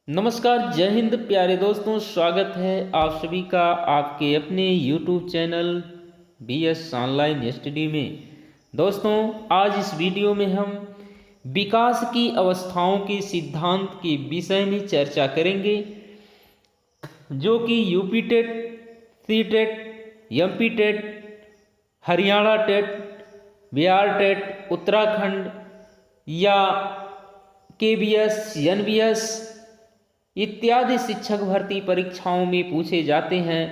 नमस्कार, जय हिंद प्यारे दोस्तों। स्वागत है आप सभी का आपके अपने YouTube channel BS online study में। दोस्तों, आज इस वीडियो में हम विकास की अवस्थाओं के सिद्धांत के विषय में चर्चा करेंगे, जो कि UP TET, C TET, MP TET, Haryana TET, Bihar TET, Uttarakhand या KBS, NBS इत्यादि शिक्षक भर्ती परीक्षाओं में पूछे जाते हैं।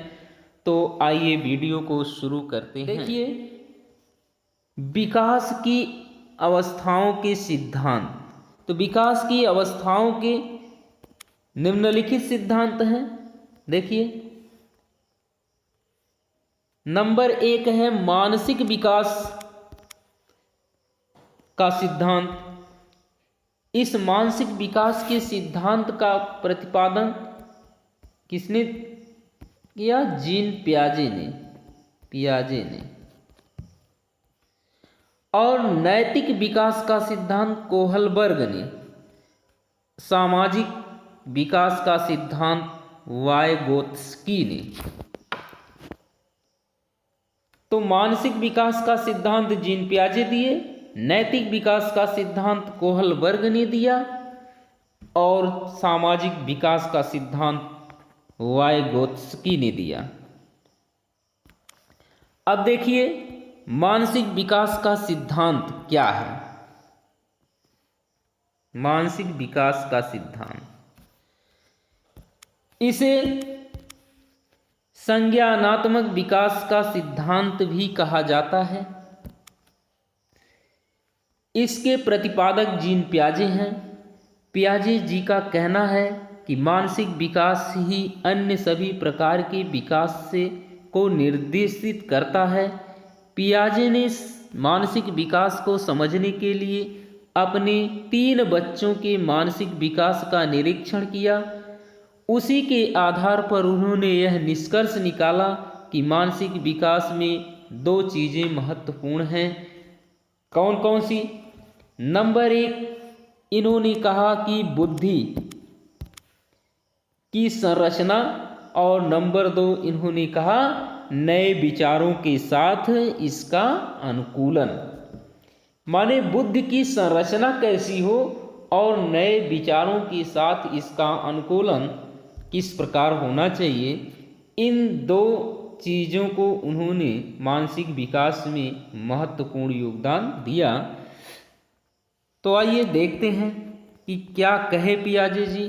तो आइए वीडियो को शुरू करते हैं। देखिए, विकास की अवस्थाओं के सिद्धांत। तो विकास की अवस्थाओं के निम्नलिखित सिद्धांत हैं। देखिए, नंबर 1 है मानसिक विकास का सिद्धांत। इस मानसिक विकास के सिद्धांत का प्रतिपादन किसने किया? जीन पियाजे ने। और नैतिक विकास का सिद्धांत कोहलबर्ग ने। सामाजिक विकास का सिद्धांत वाइगोत्स्की ने। तो मानसिक विकास का सिद्धांत जीन पियाजे दिए, नैतिक विकास का सिद्धांत कोहलबर्ग ने दिया और सामाजिक विकास का सिद्धांत वाइगोत्स्की ने दिया। अब देखिए, मानसिक विकास का सिद्धांत क्या है? मानसिक विकास का सिद्धांत, इसे संज्ञानात्मक विकास का सिद्धांत भी कहा जाता है। इसके प्रतिपादक जीन पियाजे हैं। पियाजे जी का कहना है कि मानसिक विकास ही अन्य सभी प्रकार के विकास से को निर्देशित करता है। पियाजे ने मानसिक विकास को समझने के लिए अपने 3 बच्चों के मानसिक विकास का निरीक्षण किया। उसी के आधार पर उन्होंने यह निष्कर्ष निकाला कि मानसिक विकास में 2 चीज़ें महत्वपूर्ण हैं। कौन कौन सी? नंबर 1, इन्होंने कहा कि बुद्धि की संरचना, और नंबर 2, इन्होंने कहा नए विचारों के साथ इसका अनुकूलन। माने बुद्धि की संरचना कैसी हो और नए विचारों के साथ इसका अनुकूलन किस प्रकार होना चाहिए, इन 2 चीज़ों को उन्होंने मानसिक विकास में महत्वपूर्ण योगदान दिया। तो आइए देखते हैं कि क्या कहे पियाजे जी।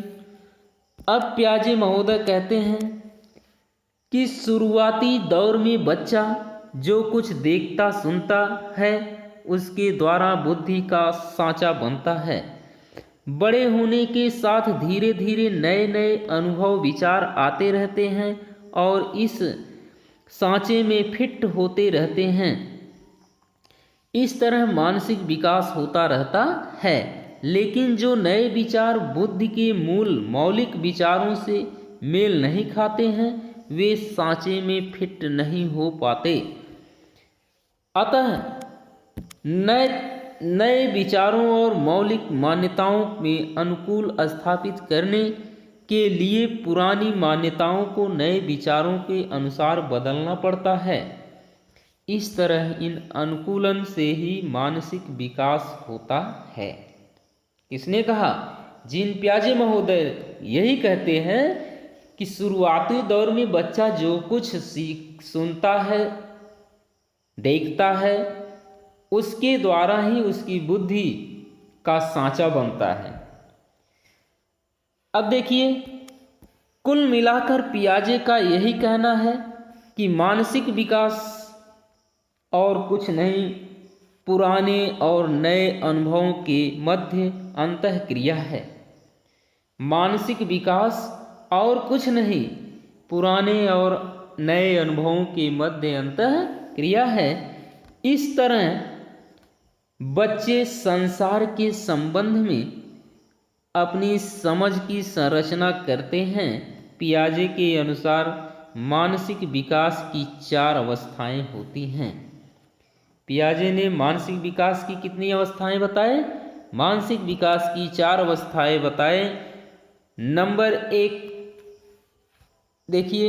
अब पियाजे महोदय कहते हैं कि शुरुआती दौर में बच्चा जो कुछ देखता सुनता है उसके द्वारा बुद्धि का सांचा बनता है। बड़े होने के साथ धीरे धीरे नए नए अनुभव विचार आते रहते हैं और इस सांचे में फिट होते रहते हैं। इस तरह मानसिक विकास होता रहता है। लेकिन जो नए विचार बुद्धि के मूल मौलिक विचारों से मेल नहीं खाते हैं, वे सांचे में फिट नहीं हो पाते। अतः नए विचारों और मौलिक मान्यताओं में अनुकूल स्थापित करने के लिए पुरानी मान्यताओं को नए विचारों के अनुसार बदलना पड़ता है। इस तरह इन अनुकूलन से ही मानसिक विकास होता है। किसने कहा? जीन पियाजे महोदय यही कहते हैं कि शुरुआती दौर में बच्चा जो कुछ सुनता है, देखता है, उसके द्वारा ही उसकी बुद्धि का सांचा बनता है। अब देखिए, कुल मिलाकर पियाजे का यही कहना है कि मानसिक विकास और कुछ नहीं, पुराने और नए अनुभवों के मध्य अंतःक्रिया है। मानसिक विकास और कुछ नहीं, पुराने और नए अनुभवों के मध्य अंतःक्रिया है। इस तरह बच्चे संसार के संबंध में अपनी समझ की संरचना करते हैं। पियाजे के अनुसार मानसिक विकास की 4 अवस्थाएं होती हैं। पियाजे ने मानसिक विकास की कितनी अवस्थाएं बताए? मानसिक विकास की 4 अवस्थाएं बताए। नंबर 1 देखिए,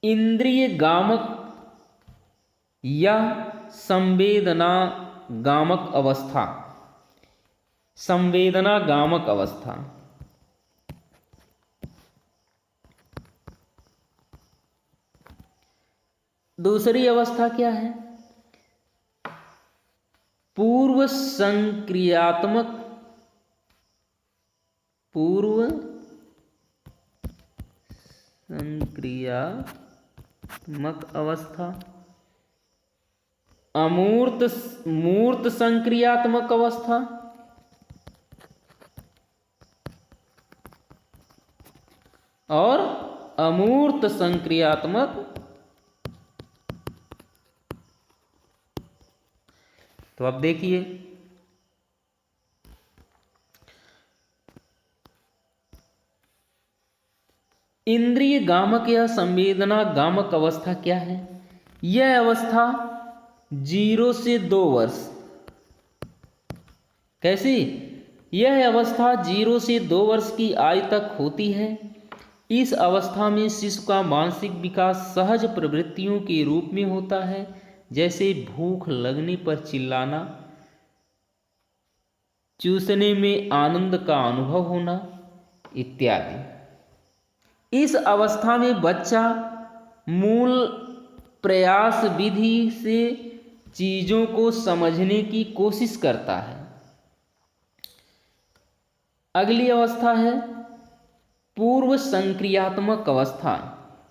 इंद्रिय गामक या संवेदना गामक अवस्था। संवेदना गामक अवस्था। दूसरी अवस्था क्या है? पूर्व संक्रियात्मक। पूर्व संक्रियात्मक अवस्था। मूर्त संक्रियात्मक अवस्था और अमूर्त संक्रियात्मक। तो अब देखिए, इंद्रिय गामक या संवेदना गामक अवस्था क्या है? यह अवस्था 0 से 2 वर्ष। कैसी? यह अवस्था 0 से 2 वर्ष की आयु तक होती है। इस अवस्था में शिशु का मानसिक विकास सहज प्रवृत्तियों के रूप में होता है, जैसे भूख लगने पर चिल्लाना, चूसने में आनंद का अनुभव होना इत्यादि। इस अवस्था में बच्चा मूल प्रयास विधि से चीजों को समझने की कोशिश करता है। अगली अवस्था है पूर्व संक्रियात्मक अवस्था।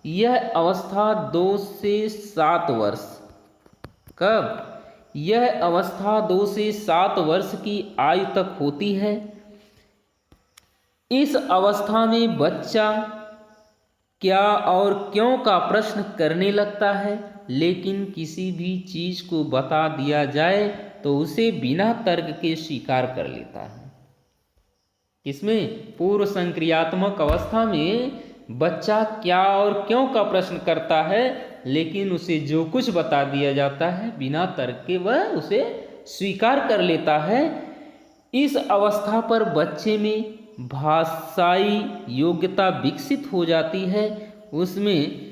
यह अवस्था 2 से 7 वर्ष। कब? यह अवस्था 2 से 7 वर्ष की आयु तक होती है। इस अवस्था में बच्चा क्या और क्यों का प्रश्न करने लगता है, लेकिन किसी भी चीज को बता दिया जाए तो उसे बिना तर्क के स्वीकार कर लेता है। इसमें पूर्व संक्रियात्मक अवस्था में बच्चा क्या और क्यों का प्रश्न करता है, लेकिन उसे जो कुछ बता दिया जाता है बिना तर्क के वह उसे स्वीकार कर लेता है। इस अवस्था पर बच्चे में भाषाई योग्यता विकसित हो जाती है। उसमें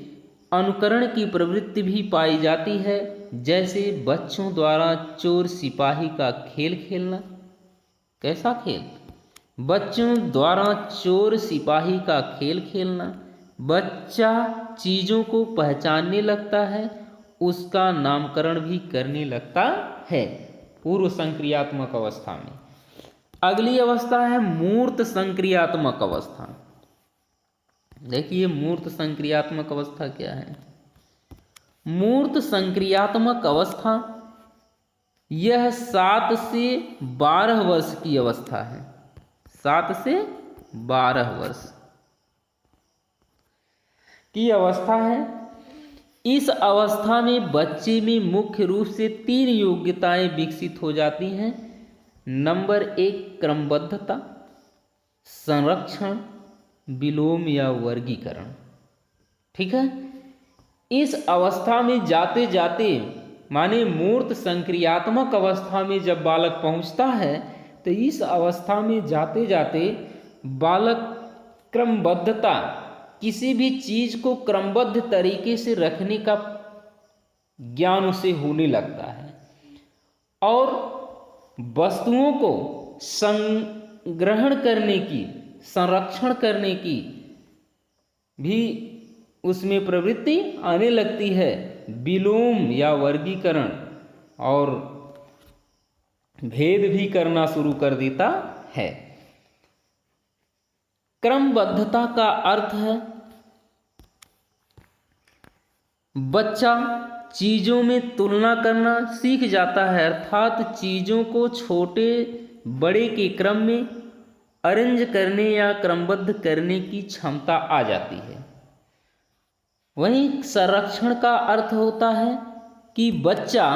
अनुकरण की प्रवृत्ति भी पाई जाती है, जैसे बच्चों द्वारा चोर सिपाही का खेल खेलना। कैसा खेल? बच्चों द्वारा चोर सिपाही का खेल खेलना। बच्चा चीज़ों को पहचानने लगता है, उसका नामकरण भी करने लगता है पूर्व संक्रियात्मक अवस्था में। अगली अवस्था है मूर्त संक्रियात्मक अवस्था। देखिए, मूर्त संक्रियात्मक अवस्था क्या है? मूर्त संक्रियात्मक अवस्था यह 7 से 12 वर्ष की अवस्था है। 7 से 12 वर्ष की अवस्था है। इस अवस्था में बच्चे में मुख्य रूप से 3 योग्यताएं विकसित हो जाती हैं। नंबर 1 क्रमबद्धता, संरक्षण, विलोम या वर्गीकरण। ठीक है। इस अवस्था में जाते जाते, माने मूर्त संक्रियात्मक अवस्था में जब बालक पहुंचता है तो इस अवस्था में जाते जाते बालक क्रमबद्धता, किसी भी चीज को क्रमबद्ध तरीके से रखने का ज्ञान उसे होने लगता है और वस्तुओं को संग्रहण करने की, संरक्षण करने की भी उसमें प्रवृत्ति आने लगती है। विलोम या वर्गीकरण और भेद भी करना शुरू कर देता है। क्रमबद्धता का अर्थ है बच्चा चीजों में तुलना करना सीख जाता है, अर्थात चीजों को छोटे बड़े के क्रम में अरेंज करने या क्रमबद्ध करने की क्षमता आ जाती है। वहीं संरक्षण का अर्थ होता है कि बच्चा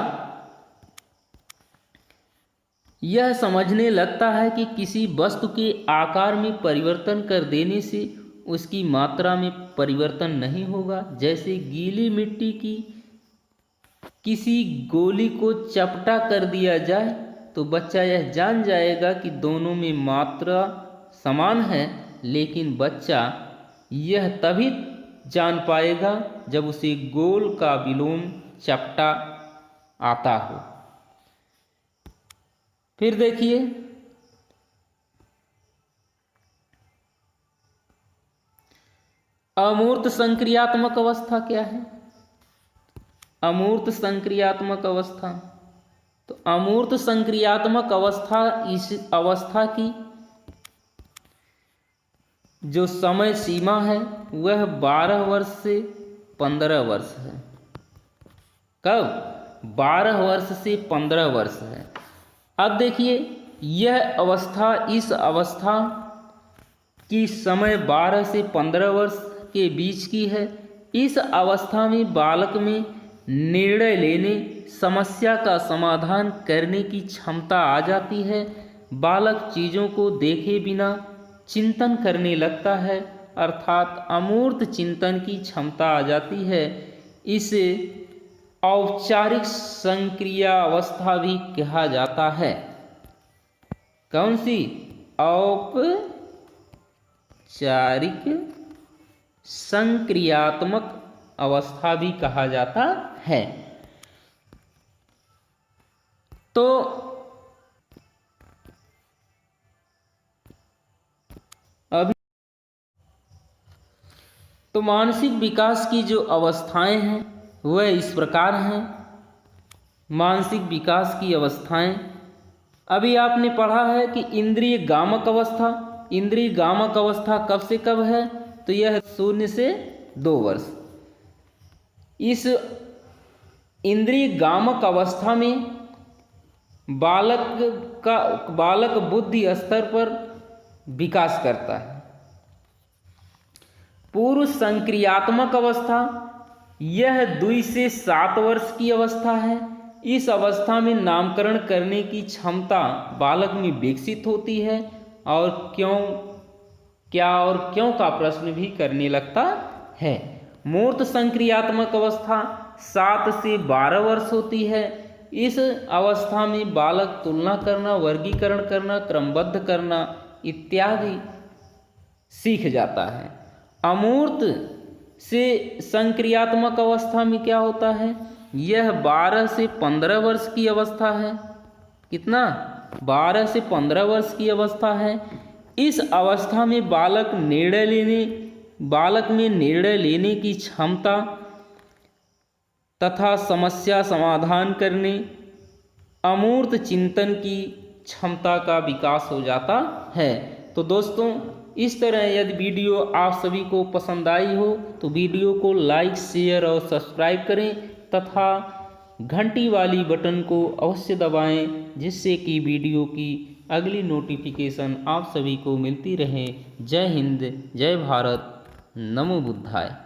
यह समझने लगता है कि किसी वस्तु के आकार में परिवर्तन कर देने से उसकी मात्रा में परिवर्तन नहीं होगा। जैसे गीली मिट्टी की किसी गोली को चपटा कर दिया जाए तो बच्चा यह जान जाएगा कि दोनों में मात्रा समान है, लेकिन बच्चा यह तभी जान पाएगा जब उसे गोल का विलोम चपटा आता हो। फिर देखिए, अमूर्त संक्रियात्मक अवस्था क्या है? अमूर्त संक्रियात्मक अवस्था, तो अमूर्त संक्रियात्मक अवस्था इस अवस्था की जो समय सीमा है वह 12 वर्ष से 15 वर्ष है। कब? 12 वर्ष से 15 वर्ष है। अब देखिए, यह अवस्था, इस अवस्था की समय 12 से 15 वर्ष के बीच की है। इस अवस्था में बालक में निर्णय लेने, समस्या का समाधान करने की क्षमता आ जाती है। बालक चीज़ों को देखे बिना चिंतन करने लगता है, अर्थात अमूर्त चिंतन की क्षमता आ जाती है। इसे औपचारिक संक्रिया अवस्था भी कहा जाता है। कौन सी? औपचारिक संक्रियात्मक अवस्था भी कहा जाता है। तो अभी तो मानसिक विकास की जो अवस्थाएं हैं वह इस प्रकार हैं। मानसिक विकास की अवस्थाएं, अभी आपने पढ़ा है कि इंद्रिय गामक अवस्था। इंद्रिय गामक अवस्था कब से कब है? तो यह 0 से 2 वर्ष। इस इंद्रिय गामक अवस्था में बालक बुद्धि स्तर पर विकास करता है। पूर्व संक्रियात्मक अवस्था, यह 2 से 7 वर्ष की अवस्था है। इस अवस्था में नामकरण करने की क्षमता बालक में विकसित होती है और क्यों का प्रश्न भी करने लगता है। मूर्त संक्रियात्मक अवस्था 7 से 12 वर्ष होती है। इस अवस्था में बालक तुलना करना, वर्गीकरण करना, क्रमबद्ध करना इत्यादि सीख जाता है। अमूर्त से संक्रियात्मक अवस्था में क्या होता है? यह 12 से 15 वर्ष की अवस्था है। कितना? 12 से 15 वर्ष की अवस्था है। इस अवस्था में बालक में निर्णय लेने की क्षमता तथा समस्या समाधान करने, अमूर्त चिंतन की क्षमता का विकास हो जाता है। तो दोस्तों, इस तरह यदि वीडियो आप सभी को पसंद आई हो तो वीडियो को लाइक, शेयर और सब्सक्राइब करें तथा घंटी वाली बटन को अवश्य दबाएं, जिससे कि वीडियो की अगली नोटिफिकेशन आप सभी को मिलती रहे। जय हिंद, जय भारत, नमो बुद्धाय।